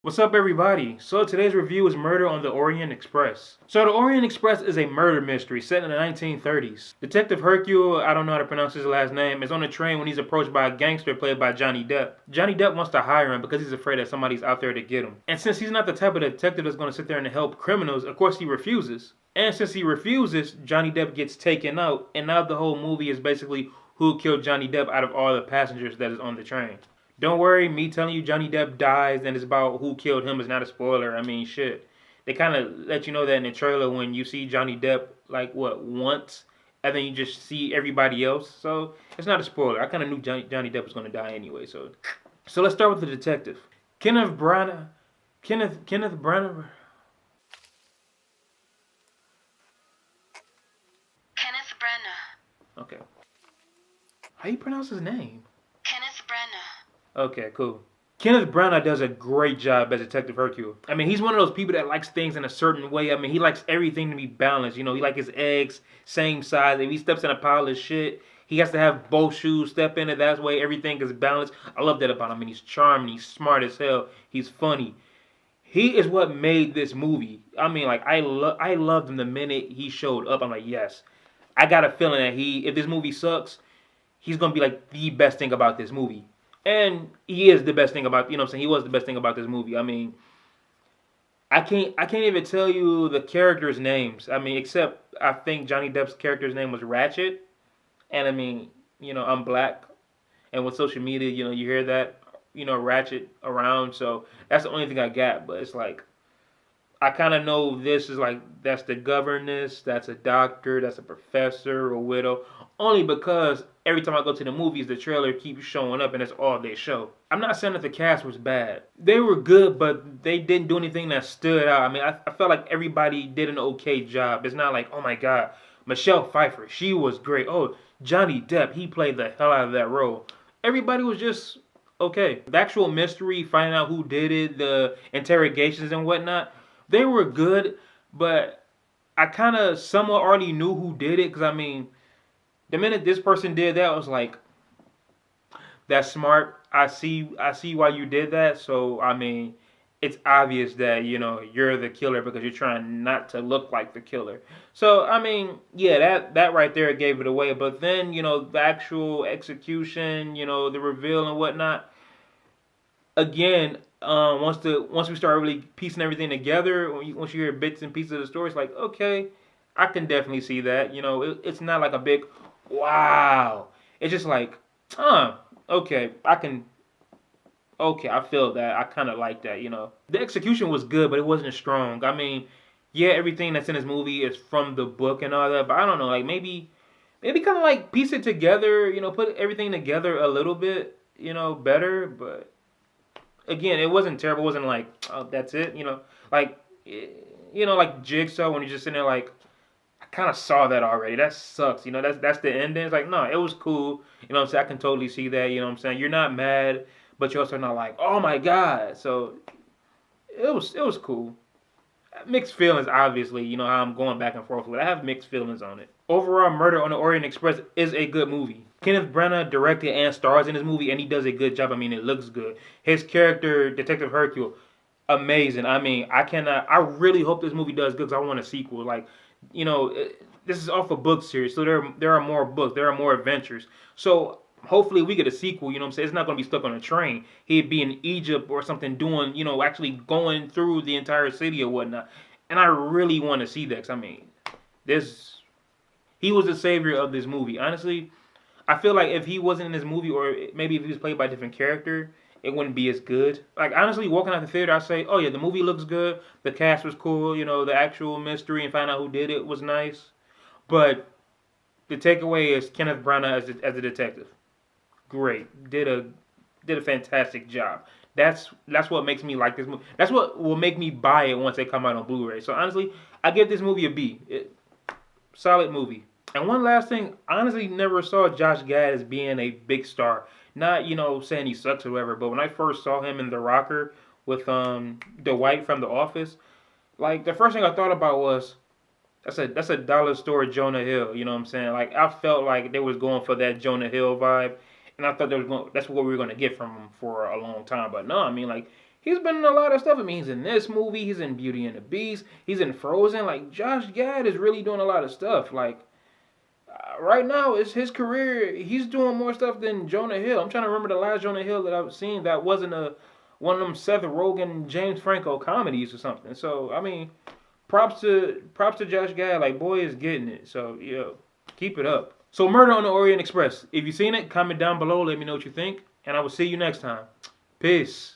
What's up, everybody? So today's review is Murder on the Orient Express. So the Orient Express is a murder mystery set in the 1930s. Detective Hercule, I don't know how to pronounce his last name, is on a train when he's approached by a gangster played by Johnny Depp. Johnny Depp wants to hire him because he's afraid that somebody's out there to get him. And since he's not the type of detective that's going to sit there and help criminals, of course he refuses. And since he refuses, Johnny Depp gets taken out, and now the whole movie is basically who killed Johnny Depp out of all the passengers that is on the train. Don't worry, me telling you Johnny Depp dies and it's about who killed him is not a spoiler. I mean, shit. They kind of let you know that in the trailer when you see Johnny Depp, like, once, and then you just see everybody else. So, it's not a spoiler. I kind of knew Johnny Depp was going to die anyway. So let's start with the detective. Kenneth Branagh. Kenneth Branagh. Kenneth Branagh. Okay. How you pronounce his name? Kenneth Branagh. Okay, cool. Kenneth Branagh does a great job as Detective Hercule. I mean, he's one of those people that likes things in a certain way. I mean, he likes everything to be balanced. You know, he likes his eggs same size. If he steps in a pile of shit, he has to have both shoes step in it. That way, everything is balanced. I love that about him. I mean, he's charming. He's smart as hell. He's funny. He is what made this movie. I mean, like, I loved him the minute he showed up. I'm like, yes. I got a feeling that if this movie sucks, he's going to be like the best thing about this movie. And he is the best thing about, you know what I'm saying? He was the best thing about this movie. I mean, I can't even tell you the characters' names. I mean, except I think Johnny Depp's character's name was Ratchet. And I mean, you know, I'm black. And with social media, you know, you hear that, you know, Ratchet around. So that's the only thing I got. But it's like, I kind of know this is like, that's the governess, that's a doctor, that's a professor, a widow. Only because every time I go to the movies, the trailer keeps showing up and that's all they show. I'm not saying that the cast was bad. They were good, but they didn't do anything that stood out. I mean, I felt like everybody did an okay job. It's not like, oh my God, Michelle Pfeiffer, she was great. Oh, Johnny Depp, he played the hell out of that role. Everybody was just okay. The actual mystery, finding out who did it, the interrogations and whatnot, they were good, but I kind of somewhat already knew who did it because, I mean, the minute this person did that, I was like, that's smart. I see why you did that. So, I mean, it's obvious that, you know, you're the killer because you're trying not to look like the killer. So, I mean, yeah, that right there gave it away. But then, you know, the actual execution, you know, the reveal and whatnot, again, once we start really piecing everything together, once you hear bits and pieces of the story, it's like, okay, I can definitely see that. You know, it's not like a big wow. It's just like, okay, I feel that. I kind of like that, you know. The execution was good, but it wasn't strong. I mean, yeah, everything that's in this movie is from the book and all that, but I don't know, like maybe kind of like piece it together, you know, put everything together a little bit, you know, better, but again, it wasn't terrible. It wasn't like, oh, that's it, you know, like, you know, like Jigsaw when you're just sitting there like, I kind of saw that already. That sucks. You know, that's the ending. It's like, no, it was cool. You know what I'm saying? I can totally see that. You know what I'm saying? You're not mad, but you're also not like, oh my God. So it was cool. Mixed feelings, obviously. You know how I'm going back and forth with it. I have mixed feelings on it. Overall, Murder on the Orient Express is a good movie. Kenneth Branagh directed and stars in this movie, and he does a good job. I mean, it looks good. His character, Detective Hercule, amazing. I mean, I really hope this movie does good because I want a sequel. Like, you know, this is off a book series, so there are more books, there are more adventures. So hopefully we get a sequel, you know what I'm saying? It's not going to be stuck on a train. He'd be in Egypt or something doing, you know, actually going through the entire city or whatnot. And I really want to see that 'cause, I mean, he was the savior of this movie. Honestly, I feel like if he wasn't in this movie or maybe if he was played by a different character, it wouldn't be as good. Like, honestly, walking out the theater, I say, oh yeah, the movie looks good. The cast was cool. You know, the actual mystery and find out who did it was nice. But the takeaway is Kenneth Branagh as a detective. Great. Did a fantastic job. That's what makes me like this movie. That's what will make me buy it once they come out on Blu-ray. So honestly, I give this movie a B. Solid movie. And one last thing, I honestly never saw Josh Gad as being a big star. Not, you know, saying he sucks or whatever, but when I first saw him in The Rocker with Dwight from The Office, like the first thing I thought about was that's a dollar store Jonah Hill, you know what I'm saying? Like I felt like they was going for that Jonah Hill vibe, and I thought that's what we were gonna get from him for a long time. But no, I mean like He's been in a lot of stuff. I mean, he's in this movie. He's in Beauty and the Beast. He's in Frozen. Like, Josh Gad is really doing a lot of stuff. Like, right now, it's his career. He's doing more stuff than Jonah Hill. I'm trying to remember the last Jonah Hill that I've seen that wasn't one of them Seth Rogen, James Franco comedies or something. So, I mean, props to Josh Gad. Like, boy is getting it. So, yo, keep it up. So, Murder on the Orient Express. If you've seen it, comment down below. Let me know what you think. And I will see you next time. Peace.